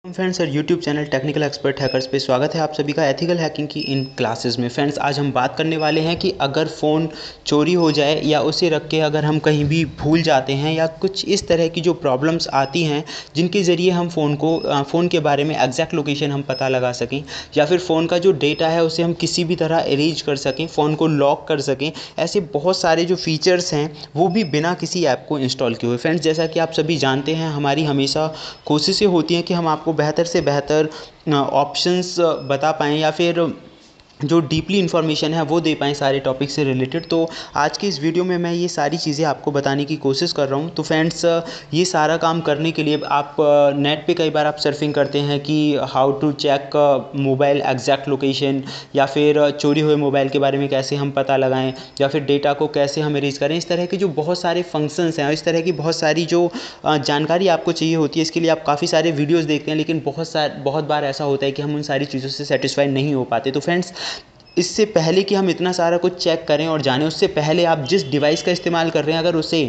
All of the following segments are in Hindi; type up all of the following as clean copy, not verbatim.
Friends sir YouTube channel technical expert hackers पे स्वागत है आप सभी का एथिकल हैकिंग की इन क्लासेस में। फ्रेंड्स आज हम बात करने वाले हैं कि अगर फ़ोन चोरी हो जाए या उसे रख के अगर हम कहीं भी भूल जाते हैं या कुछ इस तरह की जो प्रॉब्लम्स आती हैं जिनके ज़रिए हम फ़ोन के बारे में एग्जैक्ट लोकेशन हम पता लगा सकें या फिर फ़ोन का जो डेटा है उसे हम किसी भी तरह इरेज कर सकें, फ़ोन को लॉक कर सकें। ऐसे बहुत सारे जो फीचर्स हैं वो भी बिना किसी ऐप को इंस्टॉल किए हुए। फ्रेंड्स जैसा कि आप सभी जानते हैं हमारी हमेशा कोशिशें होती हैं कि हम आपको बेहतर से बेहतर ऑप्शंस बता पाएँ या फिर जो डीपली इन्फॉर्मेशन है वो दे पाएँ सारे टॉपिक से रिलेटेड। तो आज की इस वीडियो में मैं ये सारी चीज़ें आपको बताने की कोशिश कर रहा हूँ। तो फ्रेंड्स ये सारा काम करने के लिए आप नेट पे कई बार आप सर्फिंग करते हैं कि how to check mobile exact location या फिर चोरी हुए मोबाइल के बारे में कैसे हम पता लगाएं या फिर डेटा को कैसे हम इरेज करें। इस तरह के जो बहुत सारे फंक्शंस हैं, इस तरह की बहुत सारी जो जानकारी आपको चाहिए होती है, इसके लिए आप काफ़ी सारे वीडियोस देखते हैं, लेकिन बहुत बार ऐसा होता है कि हम उन सारी चीज़ों से सेटिस्फाई नहीं हो पाते। तो फ्रेंड्स इससे पहले कि हम इतना सारा कुछ चेक करें और जानें, उससे पहले आप जिस डिवाइस का इस्तेमाल कर रहे हैं अगर उसे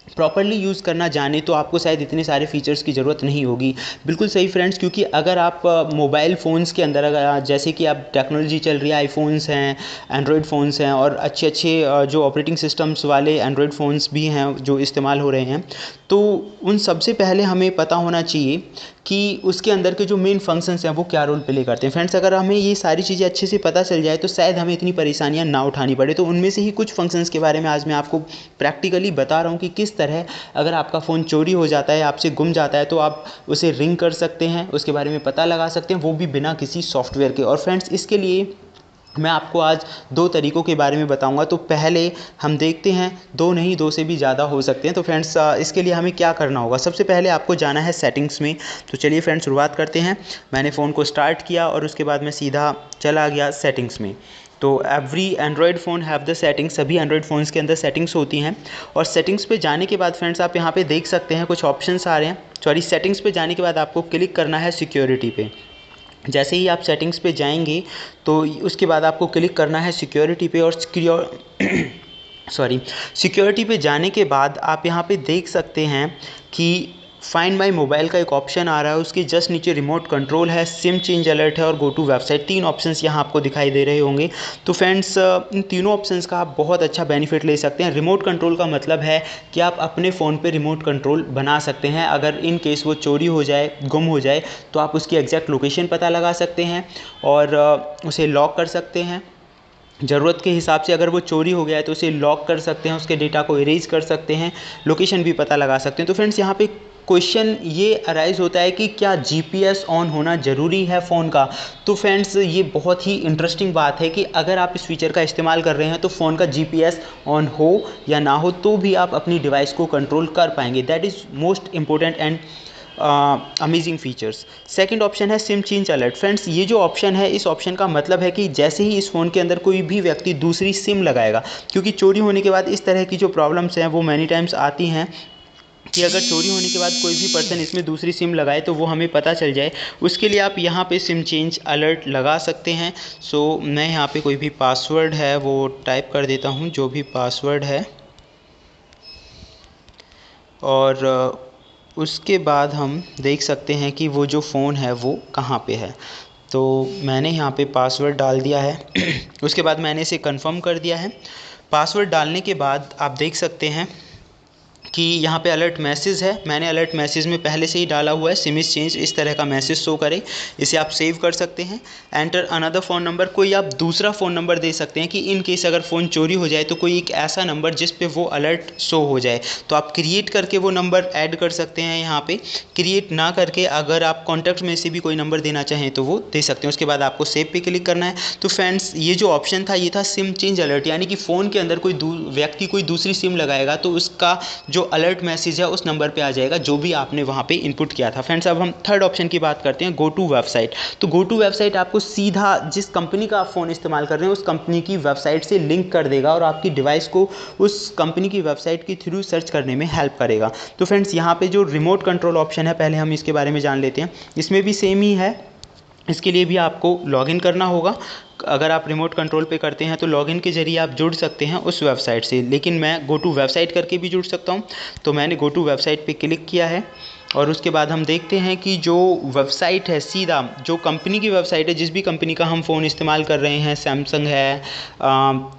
प्रॉपर्ली यूज़ करना जाने तो आपको शायद इतने सारे फीचर्स की ज़रूरत नहीं होगी। बिल्कुल सही फ्रेंड्स, क्योंकि अगर आप मोबाइल फ़ोन्स के अंदर अगर जैसे कि आप टेक्नोलॉजी चल रही है, आईफोन्स हैं, एंड्रॉयड फ़ोन्स हैं और अच्छे अच्छे जो ऑपरेटिंग सिस्टम्स वाले एंड्रॉयड फ़ोन्स भी हैं जो इस्तेमाल हो रहे हैं, तो उन सबसे पहले हमें पता होना चाहिए कि उसके अंदर के जो मेन फंक्शंस हैं वो क्या रोल प्ले करते हैं। फ्रेंड्स अगर हमें ये सारी चीज़ें अच्छे से पता चल जाए तो शायद हमें इतनी परेशानियां ना उठानी पड़े। तो उनमें से ही कुछ फंक्शंस के बारे में आज मैं आपको प्रैक्टिकली बता रहा हूँ कि किस तरह अगर आपका फ़ोन चोरी हो जाता है, आपसे गुम जाता है, तो आप उसे रिंग कर सकते हैं, उसके बारे में पता लगा सकते हैं, वो भी बिना किसी सॉफ्टवेयर के। और फ्रेंड्स इसके लिए मैं आपको आज दो तरीक़ों के बारे में बताऊंगा। तो पहले हम देखते हैं, दो नहीं दो से भी ज़्यादा हो सकते हैं। तो फ्रेंड्स इसके लिए हमें क्या करना होगा, सबसे पहले आपको जाना है सेटिंग्स में। तो चलिए फ्रेंड्स शुरुआत करते हैं। मैंने फ़ोन को स्टार्ट किया और उसके बाद मैं सीधा चला गया सेटिंग्स में। तो every Android phone have the settings, सभी एंड्रॉयड फ़ोन्स के अंदर सेटिंग्स होती हैं। और सेटिंग्स पे जाने के बाद फ्रेंड्स आप यहाँ पे देख सकते हैं कुछ ऑप्शंस आ रहे हैं। सॉरी, सेटिंग्स पे जाने के बाद आपको क्लिक करना है सिक्योरिटी पे। जैसे ही आप सेटिंग्स पे जाएंगे तो उसके बाद आपको क्लिक करना है सिक्योरिटी पे। और सिक्योरिटी पे जाने के बाद आप यहाँ पे देख सकते हैं कि फाइंड माई मोबाइल का एक ऑप्शन आ रहा है, उसके जस्ट नीचे रिमोट कंट्रोल है, सिम चेंज अलर्ट है और गो टू वेबसाइट। तीन ऑप्शंस यहाँ आपको दिखाई दे रहे होंगे। तो फ्रेंड्स इन तीनों ऑप्शंस का आप बहुत अच्छा बेनिफिट ले सकते हैं। रिमोट कंट्रोल का मतलब है कि आप अपने फ़ोन पे रिमोट कंट्रोल बना सकते हैं। अगर इन केस वो चोरी हो जाए, गुम हो जाए, तो आप उसकी एग्जैक्ट लोकेशन पता लगा सकते हैं और उसे लॉक कर सकते हैं। ज़रूरत के हिसाब से अगर वो चोरी हो गया है तो उसे लॉक कर सकते हैं, उसके डेटा को इरेज कर सकते हैं, लोकेशन भी पता लगा सकते हैं। तो फ्रेंड्स यहाँ पे क्वेश्चन ये अराइज होता है कि क्या जीपीएस ऑन होना ज़रूरी है फ़ोन का। तो फ्रेंड्स ये बहुत ही इंटरेस्टिंग बात है कि अगर आप इस फीचर का इस्तेमाल कर रहे हैं तो फ़ोन का जीपीएस ऑन हो या ना हो तो भी आप अपनी डिवाइस को कंट्रोल कर पाएंगे। That is most important and amazing features. Second option है सिम चेंज अलर्ट। फ्रेंड्स ये जो ऑप्शन है, इस ऑप्शन का मतलब है कि जैसे ही इस फ़ोन के अंदर कोई भी व्यक्ति दूसरी सिम लगाएगा, क्योंकि चोरी होने के बाद इस तरह की जो प्रॉब्लम्स हैं वो मैनी टाइम्स आती हैं कि अगर चोरी होने के बाद कोई भी पर्सन इसमें दूसरी सिम लगाए तो वो हमें पता चल जाए। उसके लिए आप यहाँ पे सिम चेंज अलर्ट लगा सकते हैं। सो मैं यहाँ पे कोई भी पासवर्ड है वो टाइप कर देता हूँ, जो भी पासवर्ड है, और उसके बाद हम देख सकते हैं कि वो जो फ़ोन है वो कहाँ पे है। तो मैंने यहाँ पे पासवर्ड डाल दिया है उसके बाद मैंने इसे कंफर्म कर दिया है। पासवर्ड डालने के बाद आप देख सकते हैं कि यहाँ पे अलर्ट मैसेज है। मैंने अलर्ट मैसेज में पहले से ही डाला हुआ है सिम इज़ चेंज, इस तरह का मैसेज शो करे। इसे आप सेव कर सकते हैं। एंटर अनदर फ़ोन नंबर, कोई आप दूसरा फ़ोन नंबर दे सकते हैं कि इन केस अगर फ़ोन चोरी हो जाए तो कोई एक ऐसा नंबर जिस पे वो अलर्ट शो हो जाए। तो आप क्रिएट करके वो नंबर ऐड कर सकते हैं यहाँ पे। क्रिएट ना करके अगर आप कॉन्टैक्ट में से भी कोई नंबर देना चाहें तो वो दे सकते हैं। उसके बाद आपको सेव पे क्लिक करना है। तो फ्रेंड्स ये जो ऑप्शन था ये था सिम चेंज अलर्ट, यानी कि फ़ोन के अंदर कोई व्यक्ति कोई दूसरी सिम लगाएगा तो उसका जो अलर्ट मैसेज है उस नंबर पे आ जाएगा जो भी आपने वहाँ पे इनपुट किया था। फ्रेंड्स अब हम थर्ड ऑप्शन की बात करते हैं, गो टू वेबसाइट। तो गो टू वेबसाइट आपको सीधा जिस कंपनी का आप फ़ोन इस्तेमाल कर रहे हैं उस कंपनी की वेबसाइट से लिंक कर देगा और आपकी डिवाइस को उस कंपनी की वेबसाइट के थ्रू सर्च करने में हेल्प करेगा। तो फ्रेंड्स यहाँ पे जो रिमोट कंट्रोल ऑप्शन है, पहले हम इसके बारे में जान लेते हैं। इसमें भी सेम ही है, इसके लिए भी आपको लॉगिन करना होगा। अगर आप रिमोट कंट्रोल पे करते हैं तो लॉगिन के ज़रिए आप जुड़ सकते हैं उस वेबसाइट से, लेकिन मैं गो टू वेबसाइट करके भी जुड़ सकता हूँ। तो मैंने गो टू वेबसाइट पे क्लिक किया है और उसके बाद हम देखते हैं कि जो वेबसाइट है, सीधा जो कंपनी की वेबसाइट है, जिस भी कंपनी का हम फ़ोन इस्तेमाल कर रहे हैं, सैमसंग है,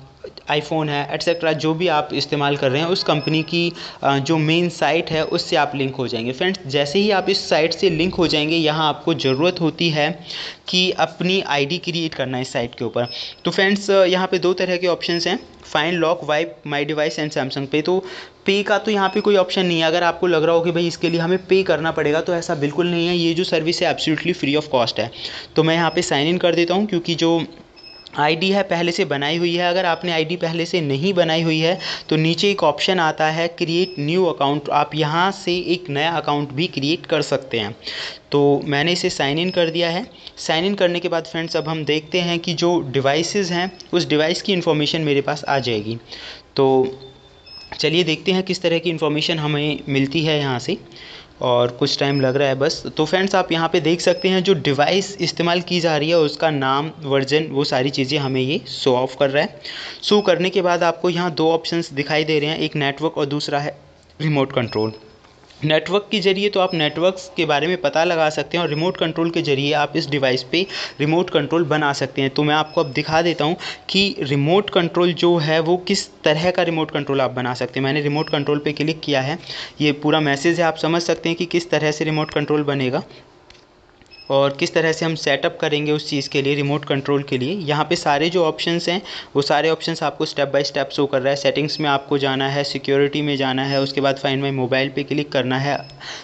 आईफोन है, एटसेट्रा, जो भी आप इस्तेमाल कर रहे हैं, उस कंपनी की जो मेन साइट है उससे आप लिंक हो जाएंगे। फ्रेंड्स, जैसे ही आप इस साइट से लिंक हो जाएंगे, यहाँ आपको ज़रूरत होती है कि अपनी आईडी क्रिएट करना है इस साइट के ऊपर। तो फ्रेंड्स, यहाँ पे दो तरह के ऑप्शंस हैं, find, lock, wipe, my device and Samsung पे। तो पे का तो यहाँ पे कोई ऑप्शन नहीं है। अगर आपको लग रहा हो कि भाई इसके लिए हमें पे करना पड़ेगा, तो ऐसा बिल्कुल नहीं है। ये जो सर्विस है एब्सोल्युटली फ्री ऑफ कॉस्ट है। तो मैं यहाँ पे साइन इन कर देता हूँ, क्योंकि जो आईडी है पहले से बनाई हुई है। अगर आपने आईडी पहले से नहीं बनाई हुई है तो नीचे एक ऑप्शन आता है क्रिएट न्यू अकाउंट, आप यहाँ से एक नया अकाउंट भी क्रिएट कर सकते हैं। तो मैंने इसे साइन इन कर दिया है। साइन इन करने के बाद फ्रेंड्स, अब हम देखते हैं कि जो डिवाइसेस हैं उस डिवाइस की इन्फॉर्मेशन मेरे पास आ जाएगी। तो चलिए देखते हैं किस तरह की इन्फॉर्मेशन हमें मिलती है यहाँ से, और कुछ टाइम लग रहा है बस। तो फ्रेंड्स, आप यहाँ पे देख सकते हैं जो डिवाइस इस्तेमाल की जा रही है उसका नाम, वर्जन, वो सारी चीज़ें हमें ये शो ऑफ कर रहा है। शो करने के बाद आपको यहाँ दो ऑप्शंस दिखाई दे रहे हैं, एक नेटवर्क और दूसरा है रिमोट कंट्रोल। नेटवर्क के ज़रिए तो आप नेटवर्क्स के बारे में पता लगा सकते हैं, और रिमोट कंट्रोल के ज़रिए आप इस डिवाइस पे रिमोट कंट्रोल बना सकते हैं। तो मैं आपको अब दिखा देता हूँ कि रिमोट कंट्रोल जो है वो किस तरह का रिमोट कंट्रोल आप बना सकते हैं। मैंने रिमोट कंट्रोल पे क्लिक किया है, ये पूरा मैसेज है, आप समझ सकते हैं कि किस तरह से रिमोट कंट्रोल बनेगा और किस तरह से हम सेटअप करेंगे उस चीज़ के लिए, रिमोट कंट्रोल के लिए। यहाँ पे सारे जो ऑप्शंस हैं वो सारे ऑप्शंस आपको स्टेप बाय स्टेप शो कर रहा है। सेटिंग्स में आपको जाना है, सिक्योरिटी में जाना है, उसके बाद फाइंड माई मोबाइल पे क्लिक करना है,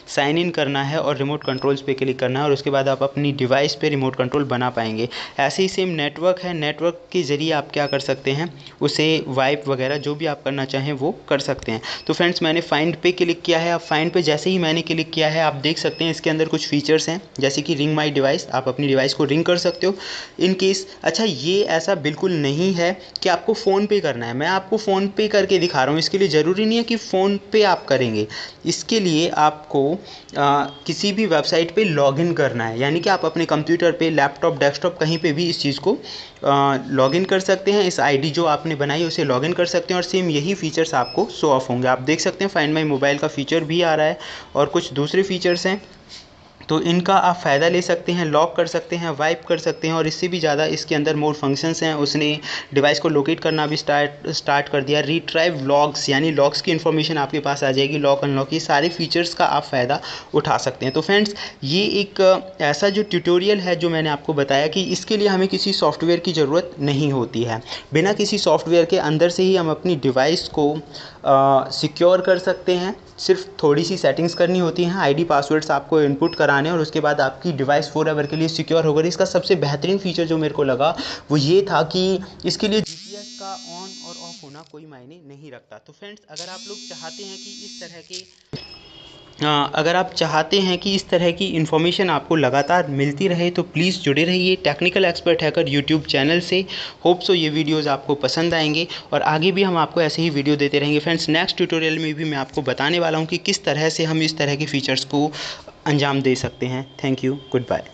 साइन इन करना है और रिमोट कंट्रोल्स पे क्लिक करना है, और उसके बाद आप अपनी डिवाइस पे रिमोट कंट्रोल बना पाएंगे। ऐसे ही सेम नेटवर्क है, नेटवर्क के ज़रिए आप क्या कर सकते हैं, उसे वाइप वगैरह जो भी आप करना चाहें वो कर सकते हैं। तो फ्रेंड्स, मैंने फाइंड पे क्लिक किया है। अब फाइंड पे जैसे ही मैंने क्लिक किया है, आप देख सकते हैं इसके अंदर कुछ फीचर्स हैं, जैसे कि रिंग माई डिवाइस, आप अपनी डिवाइस को रिंग कर सकते हो इन केस। अच्छा, ये ऐसा बिल्कुल नहीं है कि आपको फ़ोन पे करना है, मैं आपको फ़ोन पे करके दिखा रहा हूँ। इसके लिए ज़रूरी नहीं है कि फ़ोन पे आप करेंगे, इसके लिए आपको किसी भी वेबसाइट पे लॉगिन करना है, यानी कि आप अपने कंप्यूटर पे, लैपटॉप, डेस्कटॉप, कहीं पे भी इस चीज़ को लॉगिन कर सकते हैं। इस आईडी जो आपने बनाई है उसे लॉगिन कर सकते हैं, और सेम यही फीचर्स आपको शो ऑफ होंगे। आप देख सकते हैं फाइंड माई मोबाइल का फीचर भी आ रहा है, और कुछ दूसरे फीचर्स हैं, तो इनका आप फ़ायदा ले सकते हैं, लॉक कर सकते हैं, वाइप कर सकते हैं, और इससे भी ज़्यादा इसके अंदर मोर फंक्शंस हैं। उसने डिवाइस को लोकेट करना भी स्टार्ट कर दिया। रिट्राइव लॉग्स, यानी लॉग्स की इन्फॉर्मेशन आपके पास आ जाएगी, लॉक अनलॉक, ये सारे फीचर्स का आप फ़ायदा उठा सकते हैं। तो फ्रेंड्स, ये एक ऐसा जो ट्यूटोरियल है जो मैंने आपको बताया कि इसके लिए हमें किसी सॉफ्टवेयर की ज़रूरत नहीं होती है। बिना किसी सॉफ्टवेयर के अंदर से ही हम अपनी डिवाइस को सिक्योर कर सकते हैं। सिर्फ थोड़ी सी सेटिंग्स करनी होती हैं, आईडी पासवर्ड्स आपको इनपुट कराने, और उसके बाद आपकी डिवाइस फॉरएवर के लिए सिक्योर हो गई। इसका सबसे बेहतरीन फीचर जो मेरे को लगा वो ये था कि इसके लिए जीपीएस का ऑन और ऑफ होना कोई मायने नहीं रखता। तो फ्रेंड्स, अगर आप लोग चाहते हैं कि इस तरह के अगर आप चाहते हैं कि इस तरह की इन्फॉर्मेशन आपको लगातार मिलती रहे, तो प्लीज़ जुड़े रहिए technical expert hacker YouTube channel से। होप सो ये वीडियोस आपको पसंद आएंगे, और आगे भी हम आपको ऐसे ही वीडियो देते रहेंगे। फ्रेंड्स, नेक्स्ट ट्यूटोरियल में भी मैं आपको बताने वाला हूँ कि किस तरह से हम इस तरह के फीचर्स को अंजाम दे सकते हैं। Thank you, good bye.